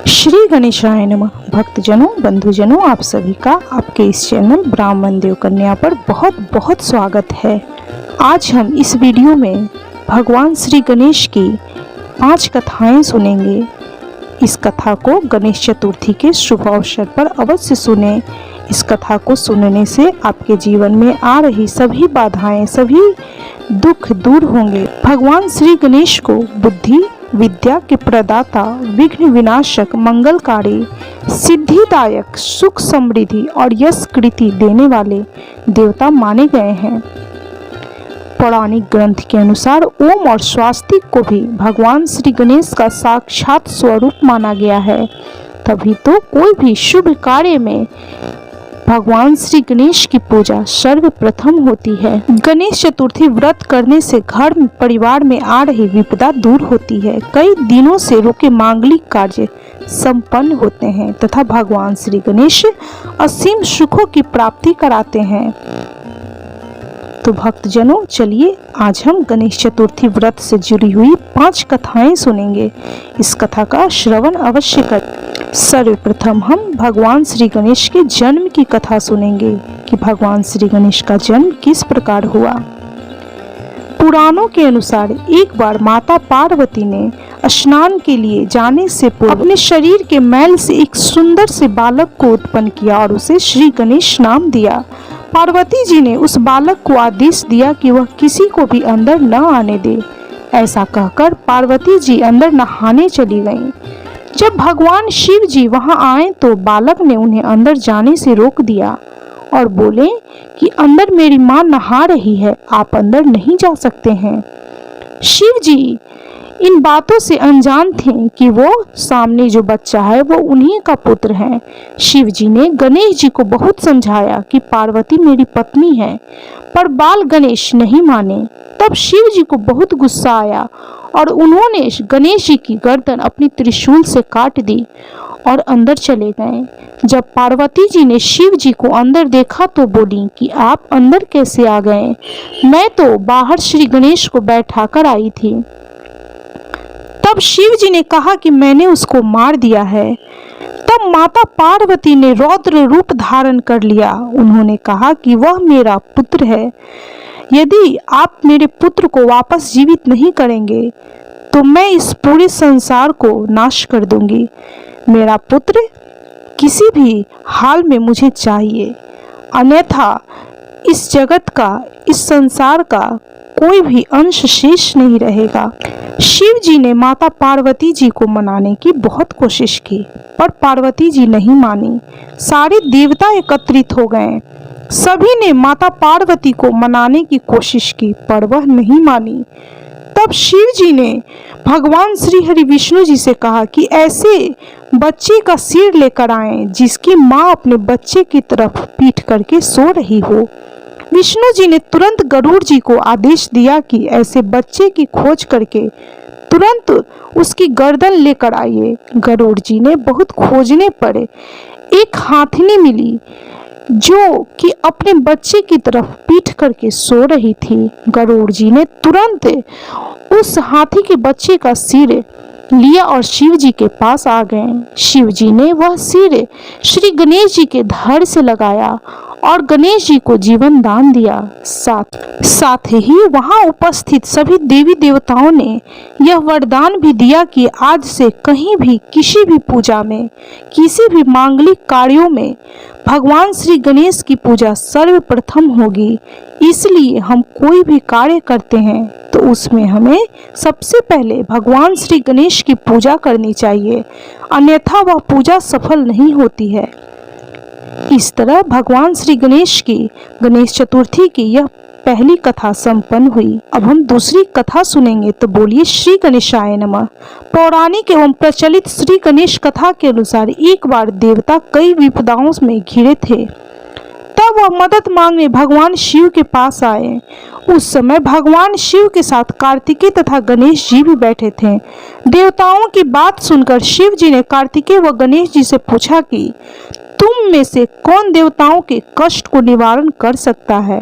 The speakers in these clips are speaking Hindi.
श्री गणेशाय नमः। भक्तजनों, बंधुजनों, आप सभी का आपके इस चैनल ब्राह्मण देव कन्या पर बहुत बहुत स्वागत है। आज हम इस वीडियो में भगवान श्री गणेश की 5 कथाएं सुनेंगे। इस कथा को गणेश चतुर्थी के शुभ अवसर पर अवश्य सुने। इस कथा को सुनने से आपके जीवन में आ रही सभी बाधाएं, सभी दुख दूर होंगे। भगवान श्री गणेश को बुद्धि विद्या के प्रदाता, विघ्न विनाशक, मंगलकारी, सिद्धिदायक, सुख समृद्धि और यश कृति देने वाले देवता माने गए हैं। पौराणिक ग्रंथ के अनुसार ओम और स्वास्तिक को भी भगवान श्री गणेश का साक्षात स्वरूप माना गया है। तभी तो कोई भी शुभ कार्य में भगवान श्री गणेश की पूजा सर्वप्रथम होती है। गणेश चतुर्थी व्रत करने से घर में, परिवार में आ रही विपदा दूर होती है। कई दिनों से रुके मांगलिक कार्य संपन्न होते हैं तथा भगवान श्री गणेश असीम सुखों की प्राप्ति कराते हैं। तो भक्तजनों, चलिए आज हम गणेश चतुर्थी व्रत से जुड़ी हुई 5 कथाएं सुनेंगे। इस कथा का श्रवण अवश्य करें। सर्वप्रथम हम भगवान श्री गणेश के जन्म की कथा सुनेंगे कि भगवान श्री गणेश का जन्म किस प्रकार हुआ। पुराणों के अनुसार एक बार माता पार्वती ने स्नान के लिए जाने से पूर्व अपने शरीर के मैल से एक सुंदर से बालक को उत्पन्न किया और उसे श्री गणेश नाम दिया। पार्वती जी ने उस बालक को आदेश दिया कि वह किसी को भी अंदर न आने दे। ऐसा कहकर पार्वती जी अंदर नहाने चली गईं। जब भगवान शिव जी वहां आए तो बालक ने उन्हें अंदर जाने से रोक दिया और बोले कि अंदर मेरी माँ नहा रही है, आप अंदर नहीं जा सकते हैं। शिव जी इन बातों से अनजान थे कि वो सामने जो बच्चा है वो उन्हीं का पुत्र है। शिव जी ने गणेश जी को बहुत समझाया कि पार्वती मेरी पत्नी है, पर बाल गणेश नहीं माने। तब शिव जी को बहुत गुस्सा आया और उन्होंने गणेश जी की गर्दन अपनी त्रिशूल से काट दी और अंदर चले गए। जब पार्वती जी ने शिव जी को अंदर देखा तो बोली कि आप अंदर कैसे आ गए? मैं तो बाहर श्री गणेश को बैठा कर आई थी। तब शिव जी ने कहा कि मैंने उसको मार दिया है। तब माता पार्वती ने रौद्र रूप धारण कर लिया। उन्होंने कहा कि वह मेरा पुत्र है। यदि आप मेरे पुत्र को वापस जीवित नहीं करेंगे तो मैं इस पूरे संसार को नाश कर दूंगी। मेरा पुत्र किसी भी हाल में मुझे चाहिए, अन्यथा इस जगत का, इस संसार का कोई भी अंश शेष नहीं रहेगा। शिव जी ने माता पार्वती जी को मनाने की बहुत कोशिश की, पर पार्वती जी नहीं मानी। सारे देवता एकत्रित हो गए। सभी ने माता पार्वती को मनाने की कोशिश की, पर वह नहीं मानी। तब शिव जी ने भगवान श्री हरि विष्णु जी से कहा कि ऐसे बच्चे का सिर लेकर आएं जिसकी माँ अपने बच्चे की तरफ पीठ करके सो रही हो। विष्णु जी ने तुरंत गरुड़ जी को आदेश दिया कि ऐसे बच्चे की खोज करके तुरंत उसकी गर्दन लेकर आइए। गरुड़ जी ने बहुत खोजने पर एक हाथिनी मिली जो कि अपने बच्चे की तरफ पीठ करके सो रही थी। गरुड़ जी ने तुरंत उस हाथी के बच्चे का सिर लिया और शिव जी के पास आ गए। शिव जी ने वह सिर श्री गणेश जी के धड़ से लगाया और गणेश जी को जीवन दान दिया। साथ ही वहां उपस्थित सभी देवी देवताओं ने यह वरदान भी दिया कि आज से कहीं भी, किसी भी पूजा में, किसी भी मांगलिक कार्यों में भगवान श्री गणेश की पूजा सर्वप्रथम होगी। इसलिए हम कोई भी कार्य करते हैं तो उसमें हमें सबसे पहले भगवान श्री गणेश की पूजा करनी चाहिए, अन्यथा वह पूजा सफल नहीं होती है। इस तरह भगवान श्री गणेश की गणेश चतुर्थी की यह पहली कथा संपन्न हुई। अब हम दूसरी कथा सुनेंगे, तो बोलिए श्री गणेशाय नमः। पौराणिक एवं प्रचलित श्री गणेश कथा के अनुसार एक बार देवता कई विपदाओं में घिरे थे। तब वह मदद मांगने भगवान शिव के पास आए। उस समय भगवान शिव के साथ कार्तिकेय तथा गणेश जी भी बैठे थे। देवताओं की बात सुनकर शिव जी ने कार्तिकेय व गणेश जी से पूछा कि तुम में से कौन देवताओं के कष्ट को निवारण कर सकता है।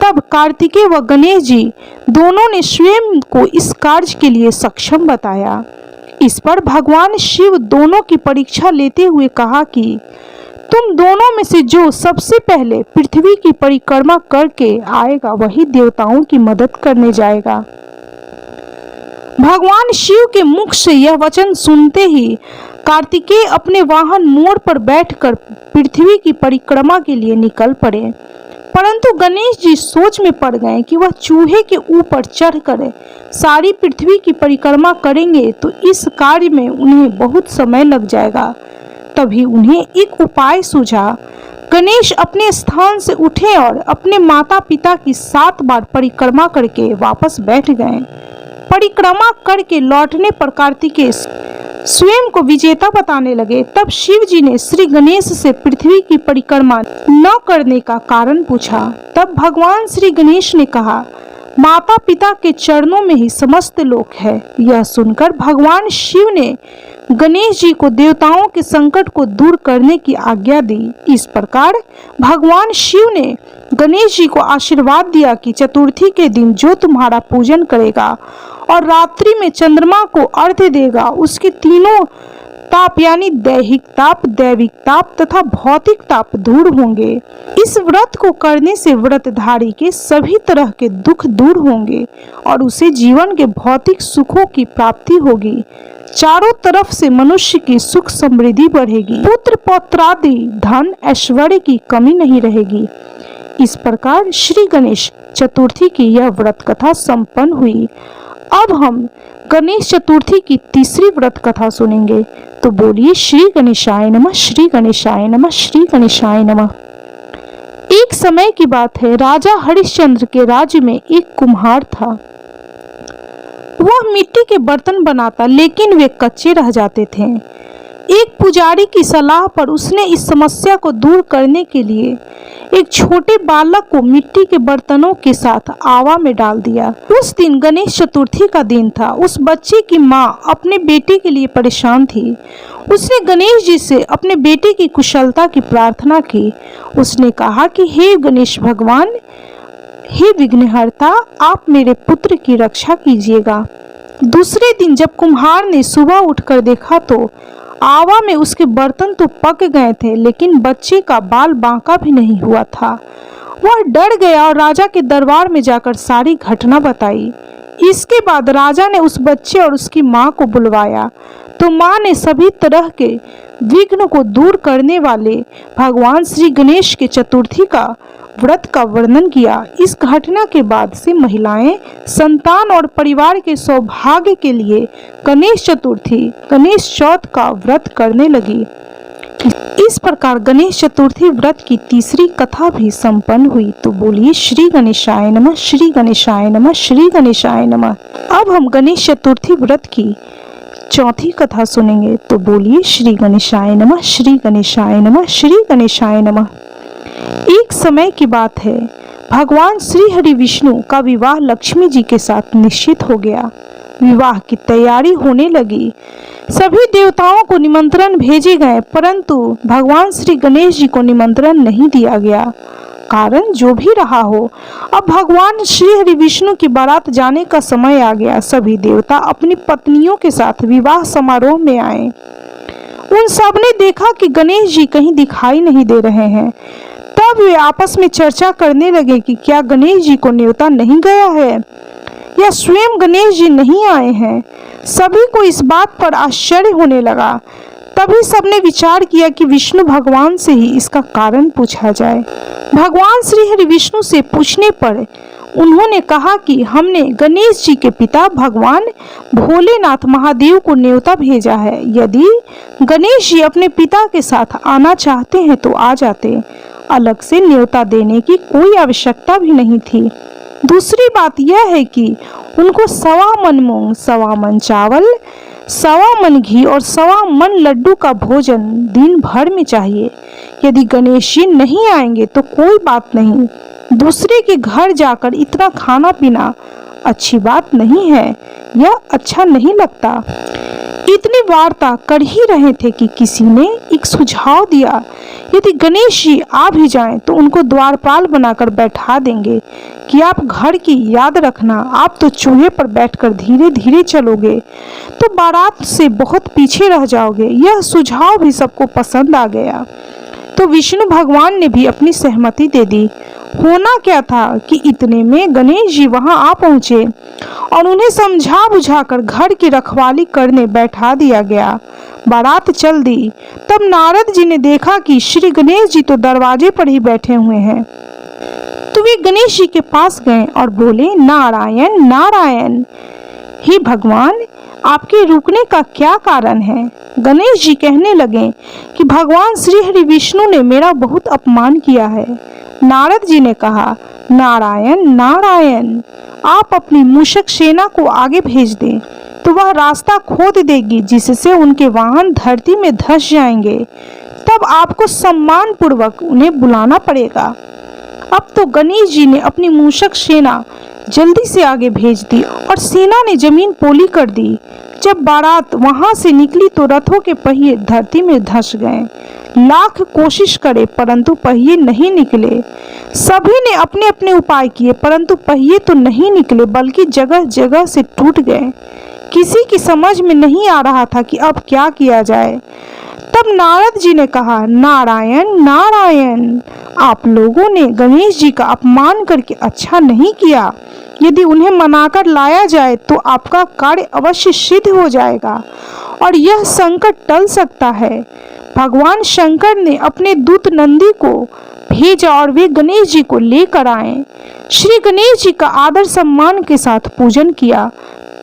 तब कार्तिकेय व गणेश जी दोनों ने स्वयं को इस कार्य के लिए सक्षम बताया। इस पर भगवान शिव दोनों की परीक्षा लेते हुए कहा कि तुम दोनों में से जो सबसे पहले पृथ्वी की परिक्रमा करके आएगा वही देवताओं की मदद करने जाएगा। भगवान शिव के मुख से यह वचन सुनते ही कार्तिकेय अपने वाहन मोर पर बैठकर पृथ्वी की परिक्रमा के लिए निकल पड़े, परंतु गणेश जी सोच में पड़ गए कि वह चूहे के ऊपर चढ़कर सारी पृथ्वी की परिक्रमा करेंगे तो इस कार्य में उन्हें बहुत समय लग जाएगा। तभी उन्हें एक उपाय सूझा। गणेश अपने स्थान से उठे और अपने माता पिता की 7 बार परिक्रमा करके वापस बैठ गए। परिक्रमा करके लौटने पर कार्तिकेय स्वयं को विजेता बताने लगे। तब शिव जी ने श्री गणेश से पृथ्वी की परिक्रमा न करने का कारण पूछा। तब भगवान श्री गणेश ने कहा, माता पिता के चरणों में ही समस्त लोक है। यह सुनकर भगवान शिव ने गणेश जी को देवताओं के संकट को दूर करने की आज्ञा दी। इस प्रकार भगवान शिव ने गणेश जी को आशीर्वाद दिया कि चतुर्थी के दिन जो तुम्हारा पूजन करेगा और रात्रि में चंद्रमा को अर्घ्य देगा उसके तीनों ताप यानी दैहिक ताप, दैविक ताप तथा भौतिक ताप दूर होंगे। इस व्रत को करने से व्रतधारी के सभी तरह के दुख दूर होंगे और उसे जीवन के भौतिक सुखों की प्राप्ति होगी। चारों तरफ से मनुष्य की सुख समृद्धि बढ़ेगी, पुत्र पौत्रादि धन ऐश्वर्य की कमी नहीं रहेगी। इस प्रकार श्री गणेश चतुर्थी की यह व्रत कथा संपन्न हुई। अब हम गणेश चतुर्थी की तीसरी व्रत कथा सुनेंगे। तो बोलिए श्री गणेशाय नमः, श्री गणेशाय नमः, श्री गणेशाय नमः। एक समय की बात है, राजा हरिश्चंद्र के राज्य में एक कुम्हार था। वह मिट्टी के बर्तन बनाता लेकिन वे कच्चे रह जाते थे। एक पुजारी की सलाह पर उसने इस समस्या को दूर करने के लिए एक छोटे बालक को मिट्टी के बर्तनों के साथ आवा में डाल दिया। उस दिन गणेश चतुर्थी का दिन था। उस बच्चे की माँ अपने बेटे के लिए परेशान थी। उसने गणेश जी से अपने बेटे की कुशलता की प्रार्थना की। उसने कहा कि हे गणेश भगवान, हे विघ्नहर्ता, आप मेरे पुत्र की रक्षा कीजिएगा। दूसरे दिन जब कुम्हार ने सुबह उठकर देखा तो आवा में उसके बर्तन तो पक गए थे लेकिन बच्चे का बाल बांका भी नहीं हुआ था। वह डर गया और राजा के दरबार में जाकर सारी घटना बताई। इसके बाद राजा ने उस बच्चे और उसकी माँ को बुलवाया तो माँ ने सभी तरह के विघ्न को दूर करने वाले भगवान श्री गणेश के चतुर्थी का व्रत का वर्णन किया। इस घटना के बाद से महिलाएं संतान और परिवार के सौभाग्य के लिए गणेश चतुर्थी, गणेश चौथ का व्रत करने लगी। इस प्रकार गणेश चतुर्थी व्रत की तीसरी कथा भी संपन्न हुई। तो बोलिए श्री गणेशाय नमः, श्री गणेशाय नमः, श्री गणेशाय नमः। अब हम गणेश चतुर्थी व्रत की चौथी कथा सुनेंगे। तो बोलिए श्री गणेशाय नमः, श्री गणेशाय नमः, श्री गणेशाय नमः। एक समय की बात है, भगवान श्री हरि विष्णु का विवाह लक्ष्मी जी के साथ निश्चित हो गया। विवाह की तैयारी होने लगी। सभी देवताओं को निमंत्रण भेजे गए परंतु भगवान श्री गणेश जी को निमंत्रण नहीं दिया गया। कारण जो भी रहा हो, अब भगवान श्री हरि विष्णु की बारात जाने का समय आ गया। सभी देवता अपनी पत्नियों के साथ विवाह समारोह में आए। उन सब ने देखा कि गणेश जी कहीं दिखाई नहीं दे रहे हैं। तब वे आपस में चर्चा करने लगे कि क्या गणेश जी को न्योता नहीं गया है या स्वयं गणेश जी नहीं आए हैं। सभी को इस बात पर आश्चर्य होने लगा। तभी सबने विचार किया कि विष्णु भगवान से ही इसका कारण पूछा जाए। भगवान श्री हरि विष्णु से पूछने पर उन्होंने कहा कि हमने गणेश जी के पिता भगवान भोलेनाथ महादेव को न्योता भेजा है। यदि गणेश जी अपने पिता के साथ आना चाहते हैं तो आ जाते, अलग से न्योता देने की कोई आवश्यकता भी नहीं थी। दूसरी बात यह है कि उनको 1.25 मन मूंग, 1.25 मन चावल, 1.25 मन घी और 1.25 मन लड्डू का भोजन दिन भर में चाहिए। यदि गणेश जी नहीं आएंगे तो कोई बात नहीं, दूसरे के घर जाकर इतना खाना पीना अच्छी बात नहीं है, यह अच्छा नहीं लगता। इतनी वार्ता कर ही रहे थे कि किसी ने एक सुझाव दिया, यदि गणेश जी आ भी जाएं तो उनको द्वारपाल बनाकर बैठा देंगे कि आप घर की याद रखना, आप तो चूहे पर बैठकर धीरे धीरे चलोगे तो बारात से बहुत पीछे रह जाओगे। यह सुझाव भी सबको पसंद आ गया तो विष्णु भगवान ने भी अपनी सहमति दे दी। होना क्या था कि इतने में गणेश जी वहां आ पहुंचे और उन्हें समझा बुझाकर घर की रखवाली करने बैठा दिया गया। बारात चल दी। तब नारद जी ने देखा कि श्री गणेश जी तो दरवाजे पर ही बैठे हुए हैं, तो वे गणेश जी के पास गए और बोले, नारायण नारायण, हे भगवान, आपके रुकने का क्या कारण है? गणेश जी कहने लगे कि भगवान श्री हरि विष्णु ने मेरा बहुत अपमान किया है। नारद जी ने कहा, नारायण नारायण, आप अपनी मूषक सेना को आगे भेज दें तो वह रास्ता खोद देगी जिससे उनके वाहन धरती में धंस जाएंगे। तब आपको सम्मान पूर्वक उन्हें बुलाना पड़ेगा। अब तो गणेश जी ने अपनी मूषक सेना जल्दी से आगे भेज दी और सेना ने जमीन पोली कर दी। जब बारात वहां से निकली तो रथों के पहिए धरती में धंस गए। लाख कोशिश करे परंतु पहिए नहीं निकले। सभी ने अपने अपने उपाय किए परंतु पहिए तो नहीं निकले बल्कि जगह जगह से टूट गए। किसी की समझ में नहीं आ रहा था कि अब क्या किया जाए। तब नारद जी ने कहा, नारायण नारायण, आप लोगों ने गणेश जी का अपमान करके अच्छा नहीं किया। यदि उन्हें मनाकर लाया जाए तो आपका कार्य अवश्य सिद्ध हो जाएगा और यह संकट टल सकता है। भगवान शंकर ने अपने दूत नंदी को भेजा और वे गणेश जी को लेकर आए। श्री गणेश जी का आदर सम्मान के साथ पूजन किया।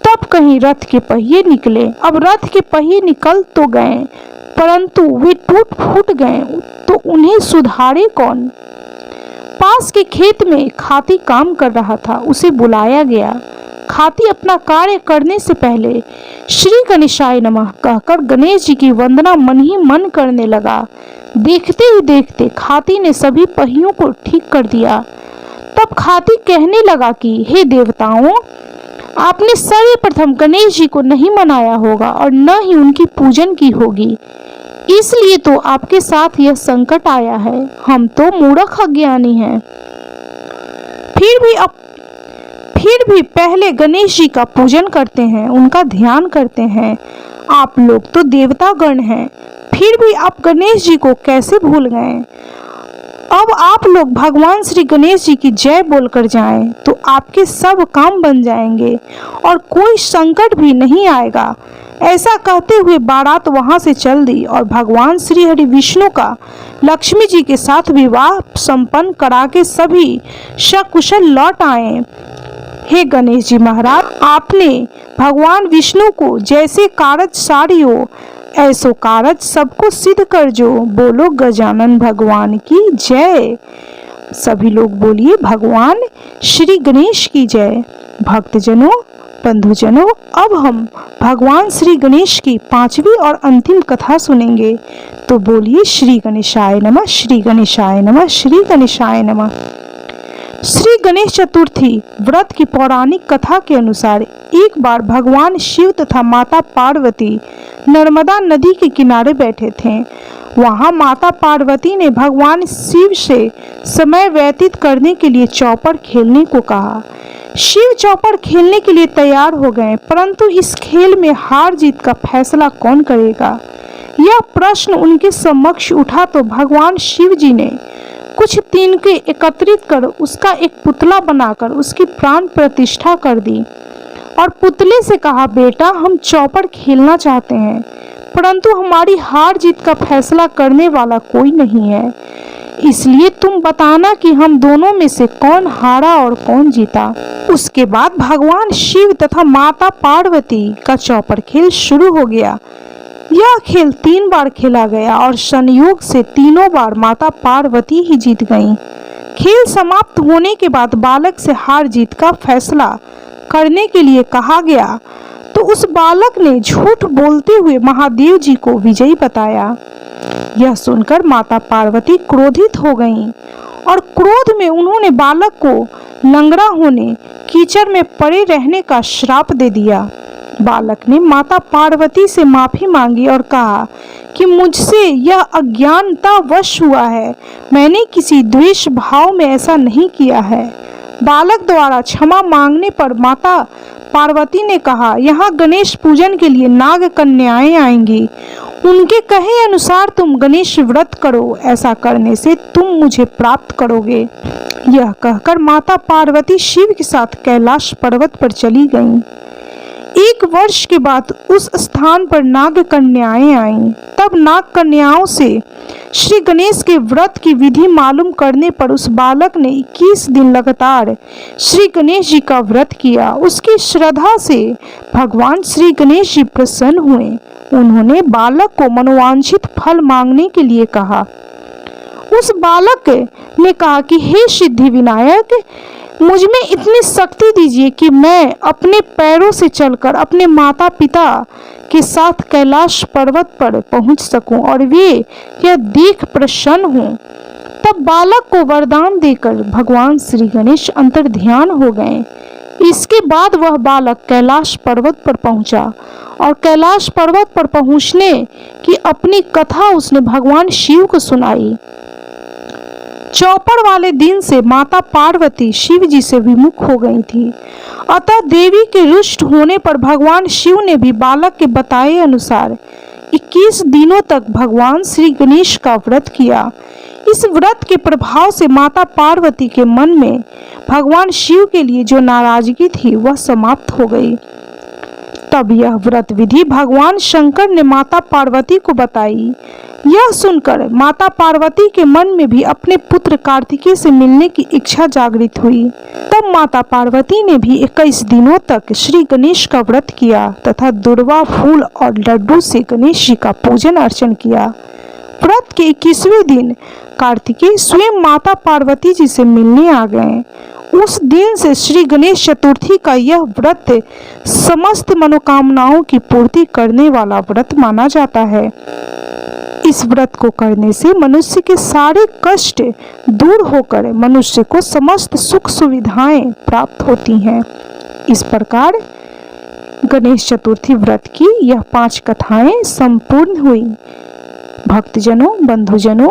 तब कहीं रथ के पहिए निकले। अब रथ के पहिए निकल तो गए परंतु वे टूट फूट गए तो उन्हें सुधारे कौन? पास के खेत में खाती काम कर रहा था, उसे बुलाया गया। खाती अपना कार्य करने से पहले श्री गणेशाय नमः कहकर गणेश जी की वंदना मन ही मन करने लगा। देखते ही देखते खाती ने सभी पहियों को ठीक कर दिया। तब खाती कहने लगा कि हे देवताओं, आपने सर्वप्रथम गणेश जी को नहीं मनाया होगा और न ही उनकी पूजन की होगी, इसलिए तो आपके साथ यह संकट आया है। हम तो मूर्ख अज्ञानी हैं। फिर भी पहले गणेश जी का पूजन करते हैं, उनका ध्यान करते हैं। आप लोग तो देवता गण हैं, फिर भी आप गणेश जी को कैसे भूल गए? अब आप लोग भगवान श्री गणेश जी की जय बोलकर जाएं तो आपके सब काम बन जाएंगे और कोई संकट भी नहीं आएगा। ऐसा कहते हुए बारात वहां से चल दी और भगवान श्री हरि विष्णु का लक्ष्मी जी के साथ विवाह संपन्न करा के सभी सकुशल लौट आए। हे गणेश जी महाराज, आपने भगवान विष्णु को जैसे कारज सारी हो ऐसो कारज सबको सिद्ध कर जो। बोलो गजानन भगवान की जय। सभी लोग बोलिए भगवान श्री गणेश की जय। भक्तजनों, बंधुजनों, अब हम भगवान श्री गणेश की 5वीं और अंतिम कथा सुनेंगे। तो बोलिए श्री गणेशाय नमः, श्री गणेशाय नमः, श्री गणेशाय नमः। श्री गणेश चतुर्थी व्रत की पौराणिक कथा के अनुसार एक बार भगवान शिव तथा माता पार्वती नर्मदा नदी के किनारे बैठे थे। वहां माता पार्वती ने भगवान शिव से समय व्यतीत करने के लिए चौपड़ खेलने को कहा। शिव चौपड़ खेलने के लिए तैयार हो गए, परंतु इस खेल में हार जीत का फैसला कौन करेगा, यह प्रश्न उनके समक्ष उठा तो भगवान शिव जी ने कुछ तिनके एकत्रित कर उसका एक पुतला बनाकर उसकी प्राण प्रतिष्ठा कर दी और पुतले से कहा, बेटा हम चौपड़ खेलना चाहते हैं परंतु हमारी हार जीत का फैसला करने वाला कोई नहीं है, इसलिए तुम बताना कि हम दोनों में से कौन हारा और कौन जीता। उसके बाद भगवान शिव तथा माता पार्वती का चौपड़ खेल शुरू हो गया। यह खेल 3 बार खेला गया और संयोग से तीनों बार माता पार्वती ही जीत गईं। खेल समाप्त होने के बाद बालक से हार जीत का फैसला करने के लिए कहा गया तो उस बालक ने झूठ बोलते हुए महादेव जी को विजयी बताया। यह सुनकर माता पार्वती क्रोधित हो गईं और क्रोध में उन्होंने बालक को लंगड़ा होने, कीचड़ में पड़े रहने का श्राप दे दिया। बालक ने माता पार्वती से माफी मांगी और कहा कि मुझसे यह अज्ञानतावश हुआ है, मैंने किसी द्वेष भाव में ऐसा नहीं किया है। बालक द्वारा क्षमा मांगने पर माता पार्वती ने कहा, यहाँ गणेश पूजन के लिए नाग कन्याएं आएंगी, उनके कहे अनुसार तुम गणेश व्रत करो, ऐसा करने से तुम मुझे प्राप्त करोगे। यह कहकर माता पार्वती शिव के साथ कैलाश पर्वत पर चली गईं। 1 वर्ष के बाद उस स्थान पर नाग कन्याएं आईं। तब नाग कन्याओं से श्री गणेश के व्रत की विधि मालूम करने पर उस बालक ने 21 दिन लगातार श्री गणेश जी का व्रत किया। उसकी श्रद्धा से भगवान श्री गणेश जी प्रसन्न हुए। उन्होंने बालक को मनोवांछित फल मांगने के लिए कहा। उस बालक ने कहा कि हे सिद्धि विनायक, मुझ में इतनी शक्ति दीजिए कि मैं अपने पैरों से चलकर अपने माता पिता के साथ कैलाश पर्वत पर पहुंच सकूं और वे यह देख प्रसन्न हों। तब बालक को वरदान देकर भगवान श्री गणेश अंतर्ध्यान हो गए। इसके बाद वह बालक कैलाश पर्वत पर पहुंचा और कैलाश पर्वत पर पहुंचने की अपनी कथा उसने भगवान शिव को सुनाई। चौपड़ वाले दिन से माता पार्वती शिव जी से विमुख हो गई थी, अतः देवी के रुष्ट होने पर भगवान शिव ने भी बालक के बताए अनुसार 21 दिनों तक भगवान श्री गणेश का व्रत किया। इस व्रत के प्रभाव से माता पार्वती के मन में भगवान शिव के लिए जो नाराजगी थी वह समाप्त हो गई। तब यह व्रत विधि भगवान शंकर ने माता पार्वती को बताई। यह सुनकर माता पार्वती के मन में भी अपने पुत्र कार्तिकेय से मिलने की इच्छा जागृत हुई। तब माता पार्वती ने भी 21 दिनों तक श्री गणेश का व्रत किया तथा दुर्वा फूल और लड्डू से गणेश जी का पूजन अर्चन किया। व्रत के 21वें दिन कार्तिकेय स्वयं माता पार्वती जी से मिलने आ गए। उस दिन से श्री गणेश चतुर्थी का यह व्रत समस्त मनोकामनाओं की पूर्ति करने वाला व्रत माना जाता है। इस व्रत को करने से मनुष्य के सारे कष्ट दूर होकर मनुष्य को समस्त सुख सुविधाएं प्राप्त होती हैं। इस प्रकार गणेश चतुर्थी व्रत की यह 5 कथाएं संपूर्ण हुई। भक्तजनों, बंधुजनों,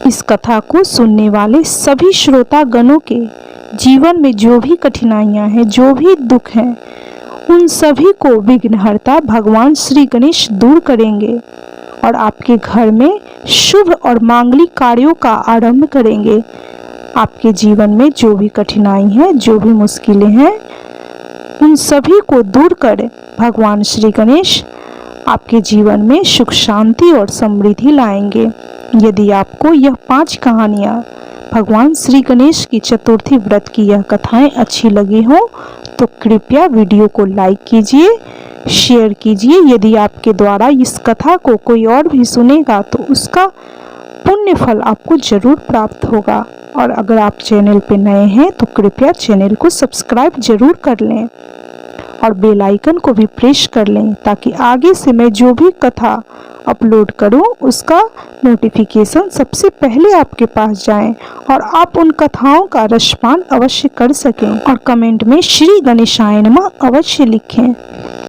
इस कथा को सुनने वाले सभी श्रोता गणों के जीवन में जो भी कठिनाइयां हैं, जो भी दुख हैं, उन सभी को विघ्नहर्ता भगवान श्री गणेश दूर करेंगे और आपके घर में शुभ और मांगलिक कार्यों का आरंभ करेंगे। आपके जीवन में जो भी कठिनाई है, जो भी मुश्किलें हैं, उन सभी को दूर कर भगवान श्री गणेश आपके जीवन में सुख, शांति और समृद्धि लाएंगे। यदि आपको यह 5 कहानियाँ भगवान श्री गणेश की चतुर्थी व्रत की यह कथाएं अच्छी लगी हो तो कृपया वीडियो को लाइक कीजिए, शेयर कीजिए। यदि आपके द्वारा इस कथा को कोई और भी सुनेगा तो उसका पुण्य फल आपको जरूर प्राप्त होगा। और अगर आप चैनल पे नए हैं तो कृपया चैनल को सब्सक्राइब जरूर कर लें और बेल आइकन को भी प्रेस कर लें ताकि आगे से मैं जो भी कथा अपलोड करूं उसका नोटिफिकेशन सबसे पहले आपके पास जाए और आप उन कथाओं का रसपान अवश्य कर सकें और कमेंट में श्री गणेशाय नमः अवश्य लिखें।